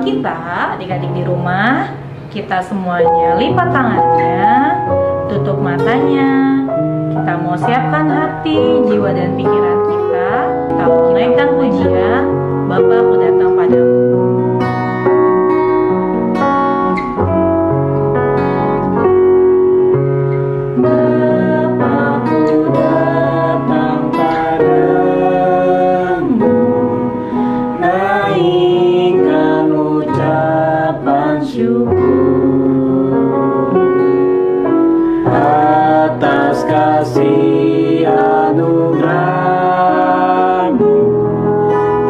doa kita, adik-adik di rumah, kita semuanya lipat tangannya, tutup matanya. Kita mau siapkan hati, jiwa, dan pikiran kita. Kita mau naikkan pujian, Bapa aku datang padamu. Kasih anugerah-Mu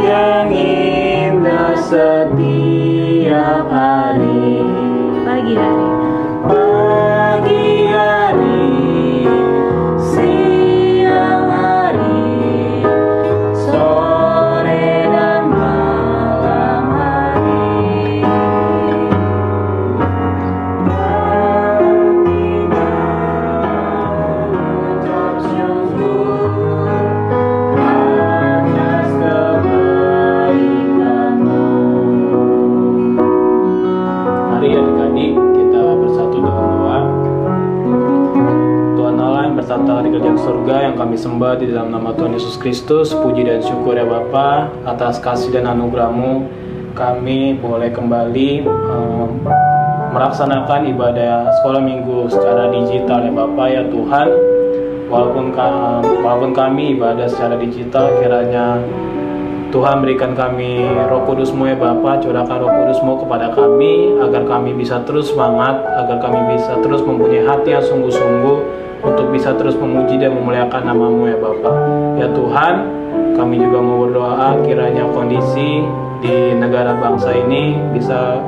yang indah setiap hari. Pagi hari, siang hari, sore dan malam hari. Mari adik-adik kita bersatu dalam doa. Tuhan Allah yang bertata di kerajaan surga, yang kami sembah di dalam nama Tuhan Yesus Kristus. Puji dan syukur ya Bapa atas kasih dan anugerah-Mu. Kami boleh kembali melaksanakan ibadah sekolah minggu secara digital ya Bapa ya Tuhan. Walaupun kami ibadah secara digital, kiranya Tuhan berikan kami Roh Kudus-Mu ya Bapa, curahkan Roh Kudus-Mu kepada kami agar kami bisa terus semangat, agar kami bisa terus mempunyai hati yang sungguh-sungguh untuk bisa terus memuji dan memuliakan nama-Mu ya Bapa. Ya Tuhan, kami juga mau berdoa kiranya kondisi di negara bangsa ini bisa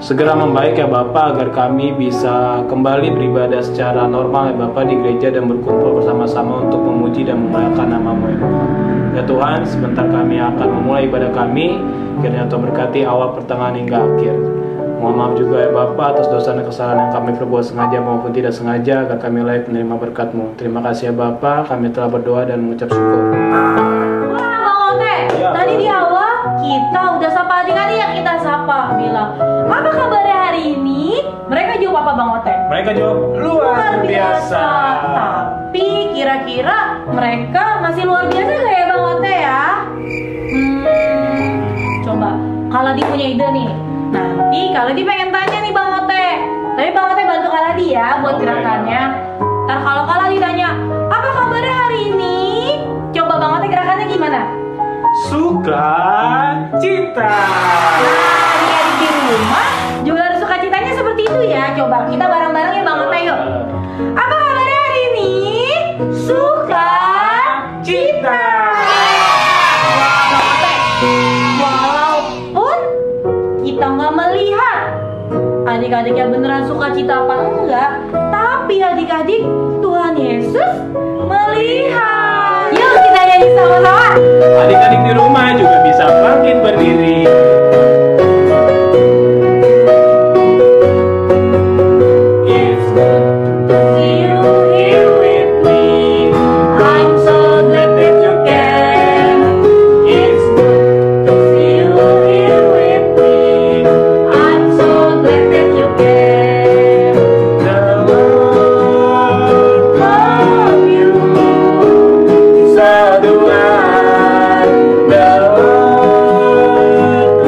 segera membaik ya Bapa, agar kami bisa kembali beribadah secara normal ya Bapa di gereja dan berkumpul bersama-sama untuk memuji dan memuliakan nama-Mu ya Bapa. Ya Tuhan, sebentar kami akan memulai ibadah kami, kiranya Tuhan berkati awal, pertengahan hingga akhir. Mohon maaf juga ya Bapa atas dosa dan kesalahan yang kami perbuat sengaja maupun tidak sengaja, agar kami layak menerima berkat-Mu. Terima kasih ya Bapa, kami telah berdoa dan mengucap syukur. Wah Bang Ote, Ya. tadi di awal kita udah sapa adik-adik yang kita sapa, bilang apa kabarnya hari ini? Mereka jawab apa Bang Ote? Mereka jawab luar biasa. Tapi kira-kira mereka masih luar biasa gak ya Bang Ote ya? Coba Kaladi punya ide nih. Nanti Kaladi pengen tanya nih Bang Ote. Tapi Bang Ote bantu Kaladi ya buat Oke. gerakannya. Ntar kalau Kaladi tanya apa kabarnya hari ini? Coba Bang Ote gerakannya gimana? Sukacita. Nah, adik-adik di rumah juga harus sukacitanya seperti itu ya. Coba kita bareng-bareng ya Bang Ote yuk. Apa kabarnya hari ini? Sukacita. Wah, Bang Ote, walaupun kita nggak melihat adik-adiknya beneran sukacita apa enggak, tapi adik-adik Tuhan Yesus melihat. Yuk kita nyanyi sama-sama. Adik-adik di rumah juga bisa bangkit berdiri. It's good to see you here with me. I'm so glad that you came. It's good to see you here with me. I'm so glad that you came. The Lord love you. So do I. The Lord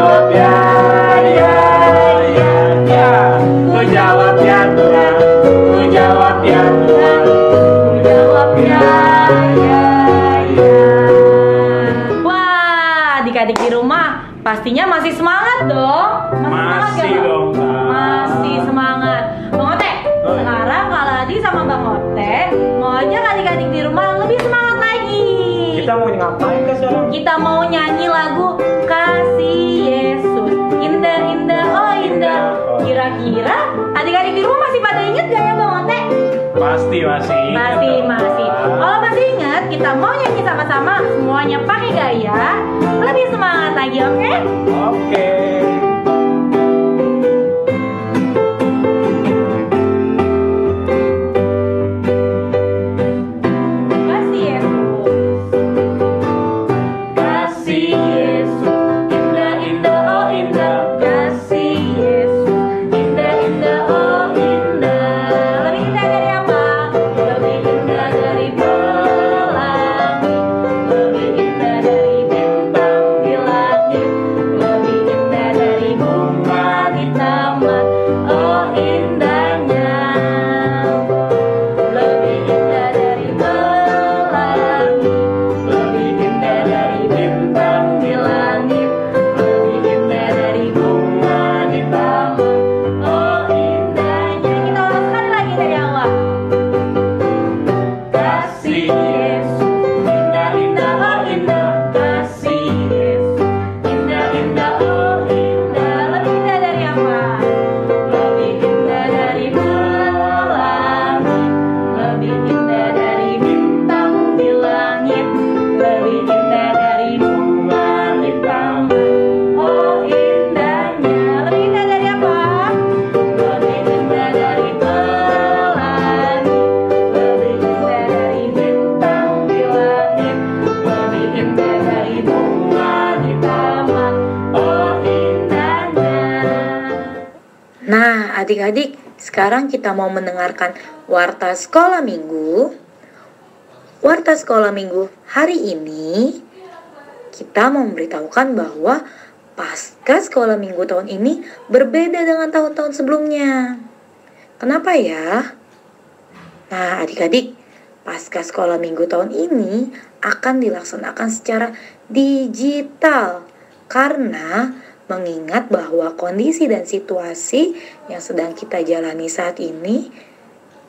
jawab ya, ya, ya, ya. Ku jawab ya Tuhan, ku jawab ya Tuhan, ku jawab ya, ya, ya. Wah, adik-adik di rumah pastinya masih semangat dong. Masih semangat, dong, Kak. Masih semangat. Bang Ote, sekarang Kak Ladi sama Bang Ote mau ajak adik-adik di rumah lebih semangat lagi. Kita mau ngapain Kak sekarang? Kita mau nyanyi lagu Kasih Yesus, indah indah oh indah. Kira-kira adik-adik di rumah masih pada inget gak ya Bang Ote? Pasti masih. Masih. Kalau masih ingat, kita mau nyanyi sama-sama semuanya pakai gaya lebih semangat lagi, oke? Oke. Kasih Yesus, kasih Yesus, indah indah oh indah. Kasih Yesus, indah indah oh indah. Lebih indah dari apa? Lebih indah dari pelangi, lebih indah dari bintang di langit, lebih indah dari bunga di taman. Oh indahnya, lebih indah dari pelangi, lebih indah dari bintang di langit, lebih indah dari bunga di taman. Oh indahnya. Kita ulang sekali lagi dari awal. Kasih Yesus, indah indah oh indah. Kasih Yesus, indah indah oh indah. Lebih indah dari apa? Lebih indah dari pelangi, lebih indah dari bintang di langit, lebih indah dari bunga di taman. Oh indahnya. Lebih indah dari apa? Lebih indah dari pelangi, lebih indah dari bintang di langit, lebih indah dari bunga di taman. Oh indahnya. Nah, adik-adik, sekarang kita mau mendengarkan Warta Sekolah Minggu. Warta Sekolah Minggu hari ini kita mau memberitahukan bahwa Pasca Sekolah Minggu tahun ini berbeda dengan tahun-tahun sebelumnya. Kenapa ya? Nah, adik-adik, Pasca Sekolah Minggu tahun ini akan dilaksanakan secara digital karena mengingat bahwa kondisi dan situasi yang sedang kita jalani saat ini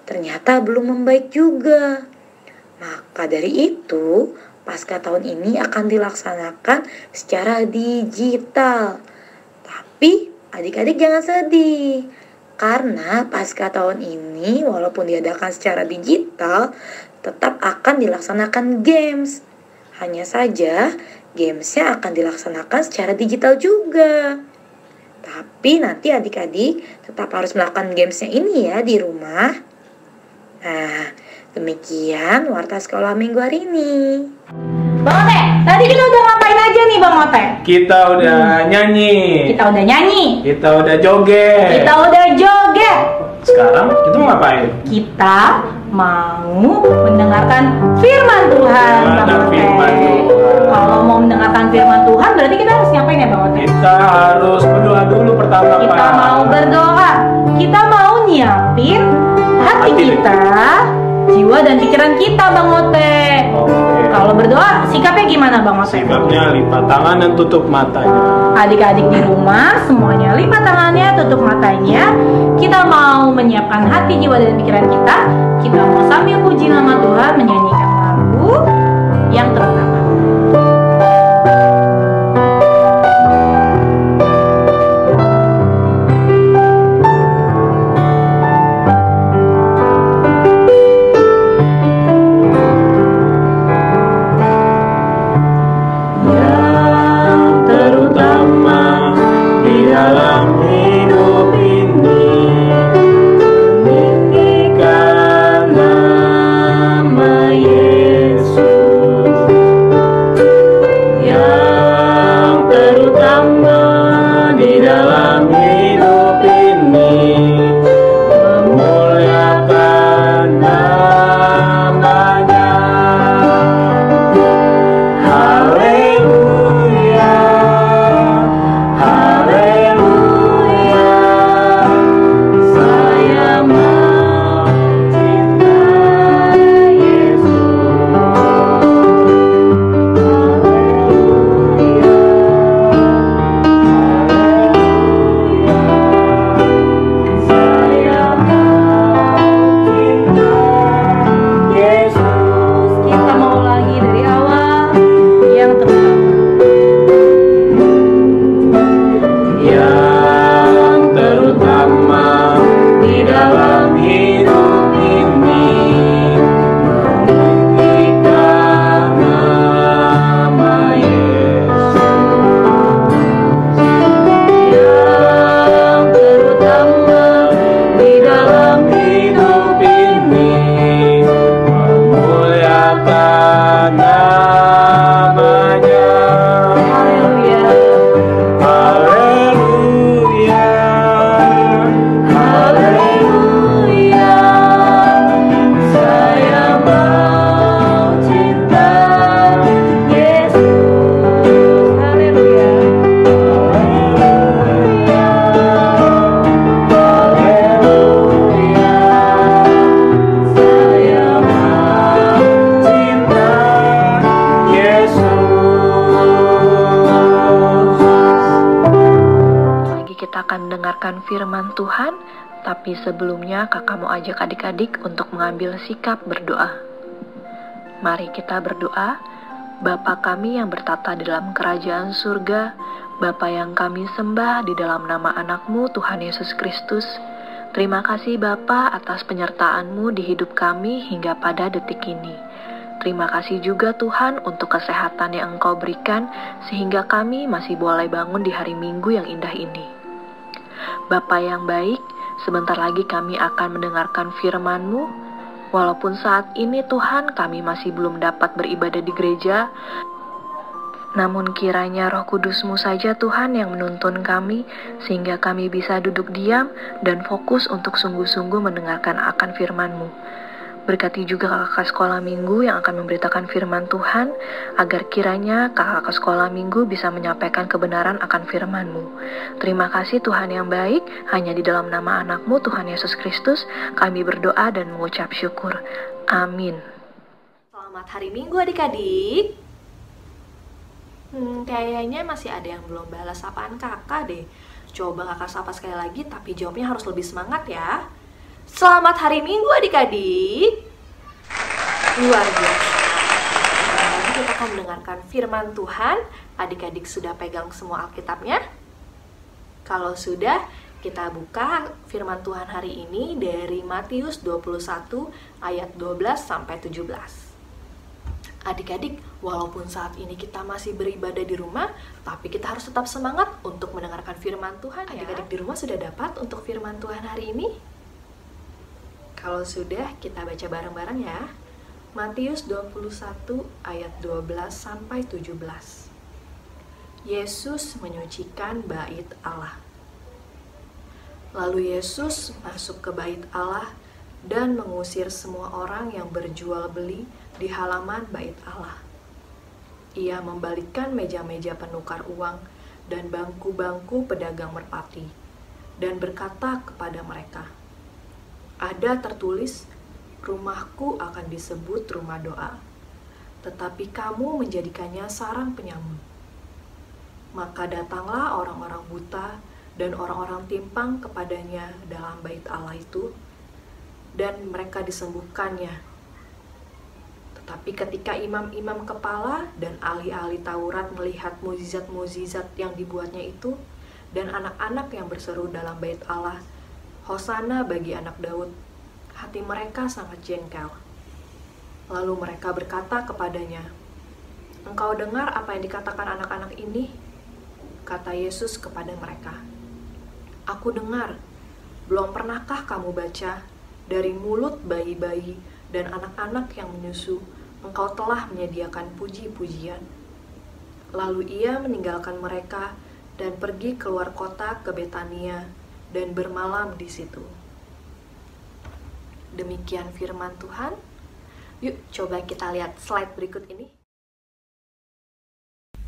ternyata belum membaik juga. Maka dari itu, Pasca tahun ini akan dilaksanakan secara digital. Tapi adik-adik jangan sedih, karena Pasca tahun ini walaupun diadakan secara digital, tetap akan dilaksanakan games. Hanya saja gamesnya akan dilaksanakan secara digital juga. Tapi nanti adik-adik tetap harus melakukan gamesnya ini ya di rumah. Nah, demikian Warta Sekolah Minggu hari ini. Bang Ote, tadi kita udah ngapain aja nih Bang Ote? Kita udah nyanyi. Kita udah nyanyi. Kita udah joget. Kita udah joget. Sekarang kita mau ngapain? Kita mau mendengarkan firman Tuhan, Bang Ote. Firman Tuhan. Kalau mau mendengarkan firman Tuhan, berarti kita harus ngapain ya Bang Ote? Kita harus berdoa dulu pertama. Kita mau berdoa. Kita mau nyiapin hati kita, jiwa dan pikiran kita, Bang Ote. Oke. Kalau berdoa, sikapnya gimana, Bang Ote? Sikapnya lipat tangan dan tutup matanya. Adik-adik di rumah, semuanya lipat tangannya, tutup matanya. Kita mau menyiapkan hati, jiwa, dan pikiran kita. Kita mau sambil puji nama Tuhan, menyanyikan lagu yang pertama. Yesus yang terutama di dalam hidup ini, meninggikan nama Yesus. Yang terutama di dalam hidup ini, memuliakan namanya. Haleluya. Haleluya, haleluya, saya mau cinta Yesus. Haleluya. Haleluya, haleluya, saya mau cinta Yesus. Lagi kita akan mendengarkan firman Tuhan, tapi sebelumnya kakak mau ajak adik-adik untuk mengambil sikap berdoa. Mari kita berdoa. Bapa kami yang bertata di dalam kerajaan surga, Bapa yang kami sembah di dalam nama anak-Mu Tuhan Yesus Kristus. Terima kasih Bapa atas penyertaan-Mu di hidup kami hingga pada detik ini. Terima kasih juga Tuhan untuk kesehatan yang Engkau berikan sehingga kami masih boleh bangun di hari Minggu yang indah ini. Bapa yang baik, sebentar lagi kami akan mendengarkan firman-Mu. Walaupun saat ini Tuhan kami masih belum dapat beribadah di gereja, namun kiranya Roh Kudus-Mu saja Tuhan yang menuntun kami sehingga kami bisa duduk diam dan fokus untuk sungguh-sungguh mendengarkan akan firman-Mu. Berkati juga kakak sekolah minggu yang akan memberitakan firman Tuhan, agar kiranya kakak sekolah minggu bisa menyampaikan kebenaran akan firman-Mu. Terima kasih Tuhan yang baik, hanya di dalam nama anak-Mu Tuhan Yesus Kristus, kami berdoa dan mengucap syukur. Amin. Selamat hari Minggu adik-adik. Kayaknya masih ada yang belum balas sapaan kakak deh. Coba kakak sapa sekali lagi, tapi jawabnya harus lebih semangat ya. Selamat hari Minggu adik-adik. Luar biasa. Nanti kita akan mendengarkan firman Tuhan. Adik-adik sudah pegang semua Alkitabnya? Kalau sudah, kita buka firman Tuhan hari ini dari Matius 21 ayat 12 sampai 17. Adik-adik, walaupun saat ini kita masih beribadah di rumah, tapi kita harus tetap semangat untuk mendengarkan firman Tuhan ya. Adik-adik di rumah sudah dapat untuk firman Tuhan hari ini? Kalau sudah, kita baca bareng-bareng ya. Matius 21 ayat 12 sampai 17. Yesus menyucikan bait Allah. Lalu Yesus masuk ke bait Allah dan mengusir semua orang yang berjual beli di halaman bait Allah. Ia membalikkan meja-meja penukar uang dan bangku-bangku pedagang merpati dan berkata kepada mereka, "Ada tertulis, rumahku akan disebut rumah doa, tetapi kamu menjadikannya sarang penyamun." Maka datanglah orang-orang buta dan orang-orang timpang kepadanya dalam bait Allah itu, dan mereka disembuhkannya. Tetapi ketika imam-imam kepala dan ahli-ahli Taurat melihat mukjizat-mukjizat yang dibuatnya itu, dan anak-anak yang berseru dalam bait Allah, "Hosana bagi anak Daud," hati mereka sangat jengkel. Lalu mereka berkata kepadanya, "Engkau dengar apa yang dikatakan anak-anak ini?" Kata Yesus kepada mereka, "Aku dengar. Belum pernahkah kamu baca, dari mulut bayi-bayi dan anak-anak yang menyusu, Engkau telah menyediakan puji-pujian." Lalu ia meninggalkan mereka dan pergi keluar kota ke Betania dan bermalam di situ. Demikian firman Tuhan. Yuk coba kita lihat slide berikut ini.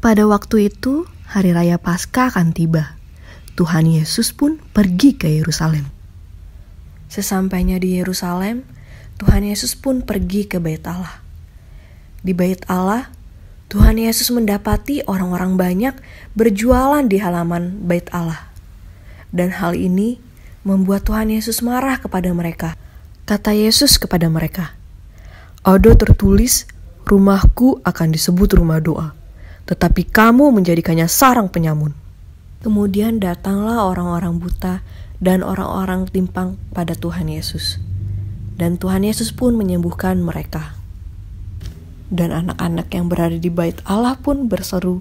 Pada waktu itu, hari raya Paskah akan tiba. Tuhan Yesus pun pergi ke Yerusalem. Sesampainya di Yerusalem, Tuhan Yesus pun pergi ke bait Allah. Di bait Allah, Tuhan Yesus mendapati orang-orang banyak berjualan di halaman bait Allah. Dan hal ini membuat Tuhan Yesus marah kepada mereka. Kata Yesus kepada mereka, "Ada tertulis, rumahku akan disebut rumah doa, tetapi kamu menjadikannya sarang penyamun." Kemudian datanglah orang-orang buta dan orang-orang timpang pada Tuhan Yesus. Dan Tuhan Yesus pun menyembuhkan mereka. Dan anak-anak yang berada di bait Allah pun berseru,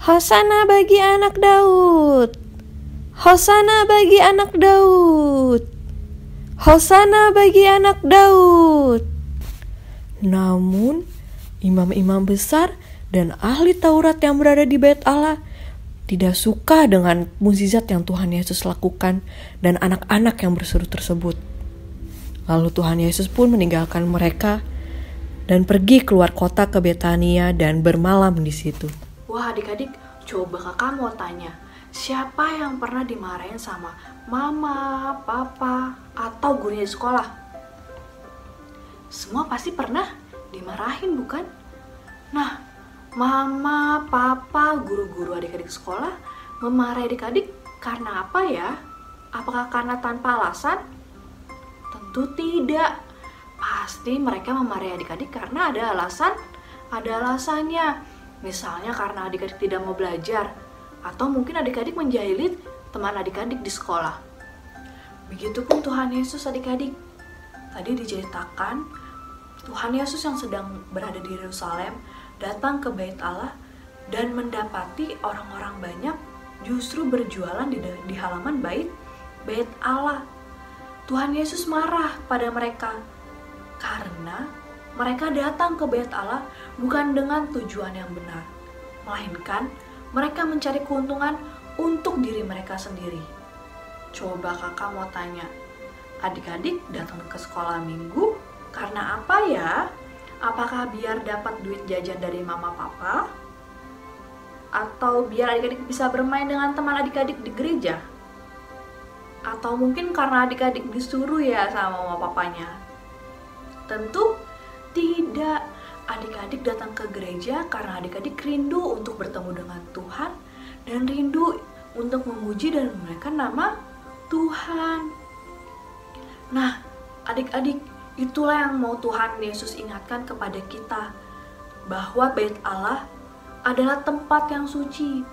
"Hosana bagi anak Daud! Hosana bagi anak Daud! Hosana bagi anak Daud!" Namun, imam-imam besar dan ahli Taurat yang berada di bait Allah tidak suka dengan mukjizat yang Tuhan Yesus lakukan dan anak-anak yang berseru tersebut. Lalu Tuhan Yesus pun meninggalkan mereka dan pergi keluar kota ke Betania dan bermalam di situ. Wah adik-adik, coba kakak mau tanya, siapa yang pernah dimarahin sama mama, papa, atau gurunya di sekolah? Semua pasti pernah dimarahin, bukan? Nah, mama, papa, guru-guru adik-adik sekolah memarahi adik-adik karena apa ya? Apakah karena tanpa alasan? Tentu tidak. Pasti mereka memarahi adik-adik karena ada alasannya. Misalnya karena adik-adik tidak mau belajar, atau mungkin adik-adik menjahili teman adik-adik di sekolah. Begitupun Tuhan Yesus adik-adik. Tadi diceritakan Tuhan Yesus yang sedang berada di Yerusalem datang ke bait Allah dan mendapati orang-orang banyak justru berjualan di halaman bait Allah. Tuhan Yesus marah pada mereka karena mereka datang ke bait Allah bukan dengan tujuan yang benar, melainkan mereka mencari keuntungan untuk diri mereka sendiri. Coba kakak mau tanya, adik-adik datang ke sekolah minggu karena apa ya? Apakah biar dapat duit jajan dari mama papa? Atau biar adik-adik bisa bermain dengan teman adik-adik di gereja? Atau mungkin karena adik-adik disuruh ya sama mama papanya? Tentu tidak. Adik-adik datang ke gereja karena adik-adik rindu untuk bertemu dengan Tuhan dan rindu untuk memuji dan memuliakan nama Tuhan. Nah, adik-adik, itulah yang mau Tuhan Yesus ingatkan kepada kita, bahwa bait Allah adalah tempat yang suci,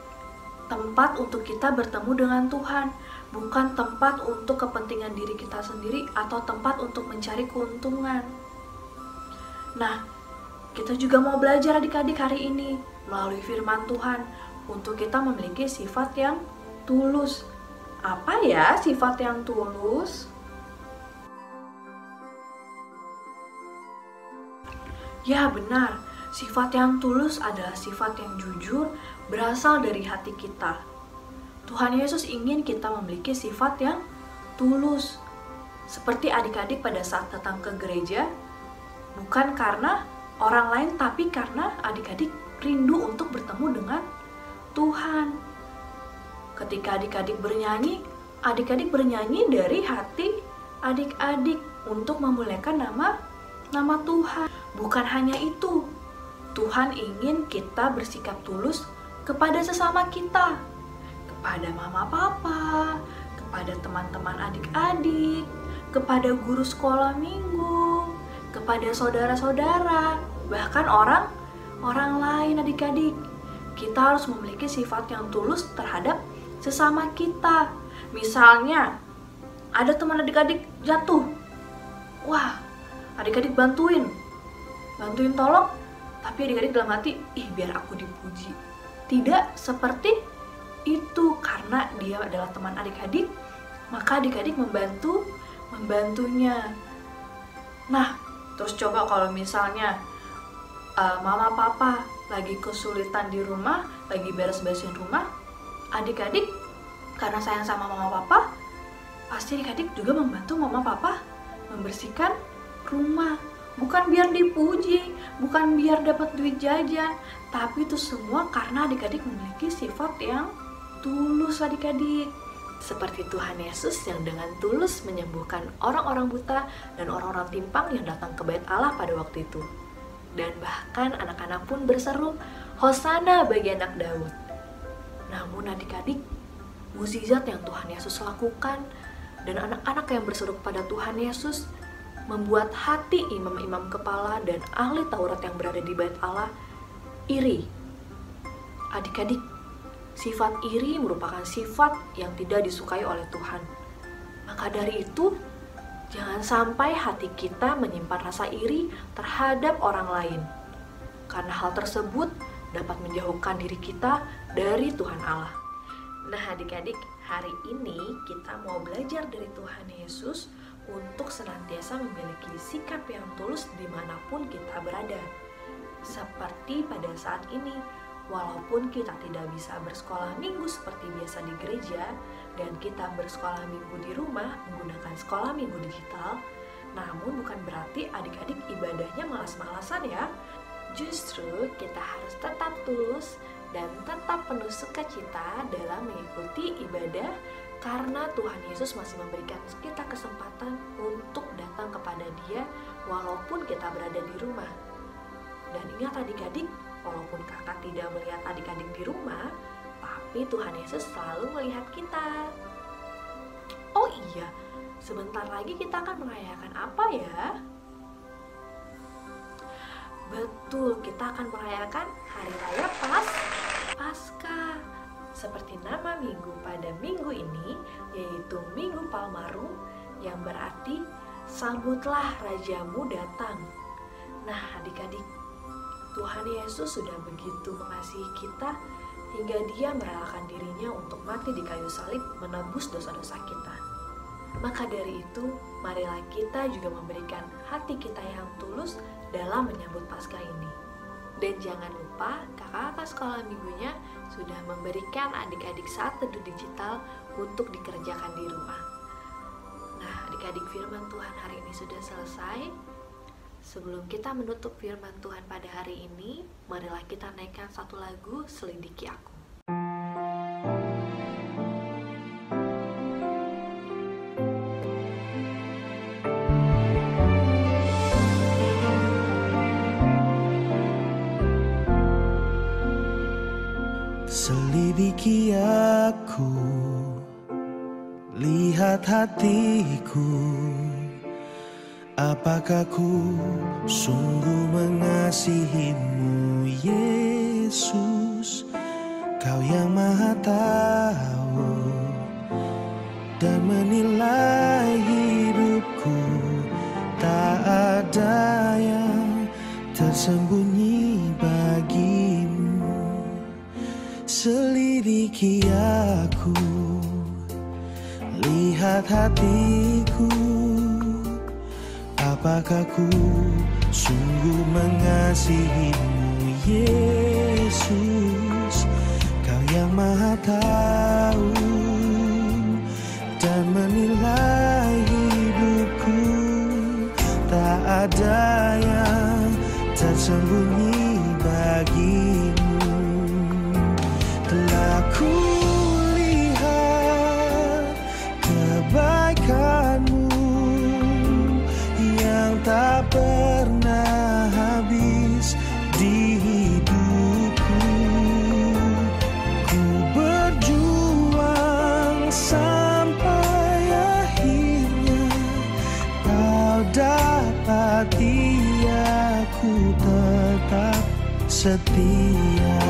tempat untuk kita bertemu dengan Tuhan, bukan tempat untuk kepentingan diri kita sendiri atau tempat untuk mencari keuntungan. Nah, kita juga mau belajar adik-adik hari ini melalui firman Tuhan untuk kita memiliki sifat yang tulus. Apa ya sifat yang tulus? Ya benar, sifat yang tulus adalah sifat yang jujur berasal dari hati kita. Tuhan Yesus ingin kita memiliki sifat yang tulus. Seperti adik-adik pada saat datang ke gereja, bukan karena orang lain tapi karena adik-adik rindu untuk bertemu dengan Tuhan. Ketika adik-adik bernyanyi dari hati adik-adik untuk memuliakan nama Tuhan. Bukan hanya itu, Tuhan ingin kita bersikap tulus kepada sesama kita, kepada mama papa, kepada teman-teman adik-adik, kepada guru sekolah minggu, kepada saudara-saudara, bahkan orang lain adik-adik. Kita harus memiliki sifat yang tulus terhadap sesama kita. Misalnya, ada teman adik-adik jatuh. Wah, adik-adik bantuin tolong, tapi adik-adik dalam hati, biar aku dipuji. Tidak seperti itu, karena dia adalah teman adik-adik, maka adik-adik membantunya. Nah, terus coba kalau misalnya mama papa lagi kesulitan di rumah, lagi beres-beresin rumah, adik-adik karena sayang sama mama papa, pasti adik-adik juga membantu mama papa membersihkan rumah. Bukan biar dipuji, bukan biar dapat duit jajan, tapi itu semua karena adik-adik memiliki sifat yang tulus adik-adik. Seperti Tuhan Yesus yang dengan tulus menyembuhkan orang-orang buta dan orang-orang timpang yang datang ke bait Allah pada waktu itu. Dan bahkan anak-anak pun berseru, "Hosana bagi anak Daud." Namun adik-adik, mukjizat yang Tuhan Yesus lakukan dan anak-anak yang berseru kepada Tuhan Yesus membuat hati imam-imam kepala dan ahli Taurat yang berada di bait Allah iri. Adik-adik, Sifat iri merupakan sifat yang tidak disukai oleh Tuhan. Maka dari itu, jangan sampai hati kita menyimpan rasa iri terhadap orang lain. Karena hal tersebut dapat menjauhkan diri kita dari Tuhan Allah. Nah adik-adik, hari ini kita mau belajar dari Tuhan Yesus untuk senantiasa memiliki sikap yang tulus dimanapun kita berada. Seperti pada saat ini, walaupun kita tidak bisa bersekolah minggu seperti biasa di gereja, dan kita bersekolah minggu di rumah menggunakan sekolah minggu digital, namun bukan berarti adik-adik ibadahnya malas-malasan ya. Justru kita harus tetap tulus dan tetap penuh sukacita dalam mengikuti ibadah, karena Tuhan Yesus masih memberikan kita kesempatan untuk datang kepada Dia walaupun kita berada di rumah. Dan ingat adik-adik, walaupun kakak tidak melihat adik-adik di rumah, tapi Tuhan Yesus selalu melihat kita. Oh iya, sebentar lagi kita akan merayakan apa ya? Betul, kita akan merayakan Hari Raya Paskah. Seperti nama minggu pada minggu ini, yaitu Minggu Palmarum, yang berarti sambutlah Rajamu datang. Nah adik-adik, Tuhan Yesus sudah begitu mengasihi kita hingga Dia merelakan dirinya untuk mati di kayu salib menebus dosa-dosa kita. Maka dari itu, marilah kita juga memberikan hati kita yang tulus dalam menyambut Paskah ini. Dan jangan lupa, kakak-kakak sekolah minggunya sudah memberikan adik-adik saat teduh digital untuk dikerjakan di rumah. Nah, adik-adik, firman Tuhan hari ini sudah selesai. Sebelum kita menutup firman Tuhan pada hari ini, marilah kita naikkan satu lagu, Selidiki Aku. Selidiki aku, lihat hatiku, apakah ku sungguh mengasihimu, Yesus? Kau yang Maha Tahu dan menilai hidupku, tak ada yang tersembunyi bagimu. Selidiki aku, lihat hatiku, apakah ku sungguh mengasihimu, Yesus? Kau yang Maha Tahu dan menilai hidupku, tak ada yang tersembunyi bagimu. Telah ku lihat kebaikan-Mu yang tak pernah habis di hidupku. Ku berjuang sampai akhirnya Kau dapati aku tetap setia.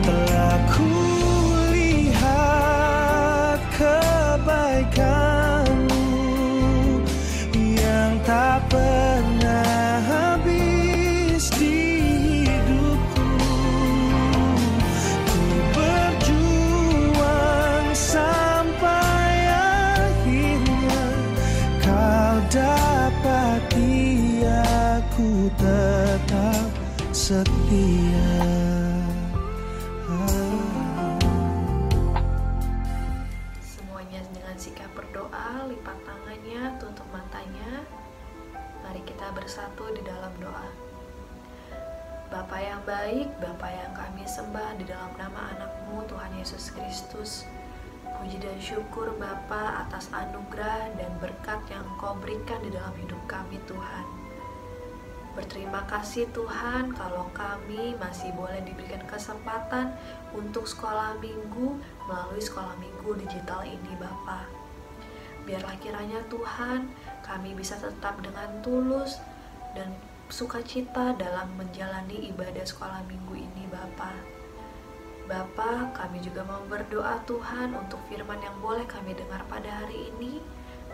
Telah ku lihat kebaikan-Mu yang tak pernah habis di hidupku. Ku berjuang sampai akhirnya Kau dapati aku tetap setia. Semuanya dengan sikap berdoa, lipat tangannya, tutup matanya. Mari kita bersatu di dalam doa. Bapa yang baik, Bapa yang kami sembah di dalam nama anak-Mu Tuhan Yesus Kristus. Puji dan syukur Bapa atas anugerah dan berkat yang Engkau berikan di dalam hidup kami Tuhan. Berterima kasih Tuhan kalau kami masih boleh diberikan kesempatan untuk sekolah minggu melalui sekolah minggu digital ini Bapa. Biarlah kiranya Tuhan kami bisa tetap dengan tulus dan sukacita dalam menjalani ibadah sekolah minggu ini Bapa. Bapa, kami juga mau berdoa Tuhan untuk firman yang boleh kami dengar pada hari ini.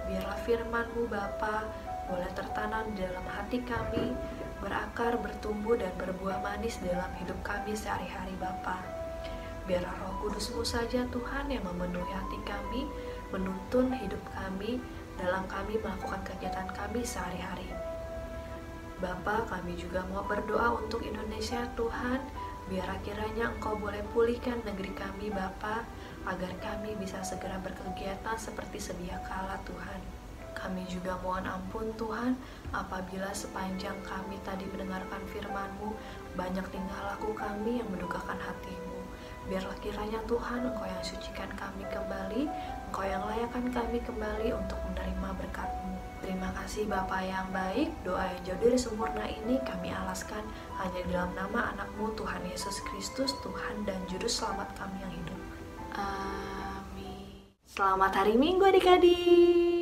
Biarlah firman-Mu Bapa boleh tertanam di dalam hati kami, berakar, bertumbuh, dan berbuah manis dalam hidup kami sehari-hari Bapa. Biarlah Roh Kudus-Mu saja Tuhan yang memenuhi hati kami, menuntun hidup kami, dalam kami melakukan kegiatan kami sehari-hari. Bapa, kami juga mau berdoa untuk Indonesia Tuhan, biar kiranya Engkau boleh pulihkan negeri kami Bapa, agar kami bisa segera berkegiatan seperti sedia kala Tuhan. Kami juga mohon ampun Tuhan, apabila sepanjang kami tadi mendengarkan firman-Mu, banyak tingkah laku kami yang mendukakan hati-Mu. Biarlah kiranya Tuhan Engkau yang sucikan kami kembali, Engkau yang layakkan kami kembali untuk menerima berkat-Mu. Terima kasih Bapa yang baik, doa yang jauh dari sempurna ini kami alaskan hanya dalam nama anak-Mu Tuhan Yesus Kristus, Tuhan dan Juru Selamat kami yang hidup. Amin. Selamat hari Minggu adik-adik.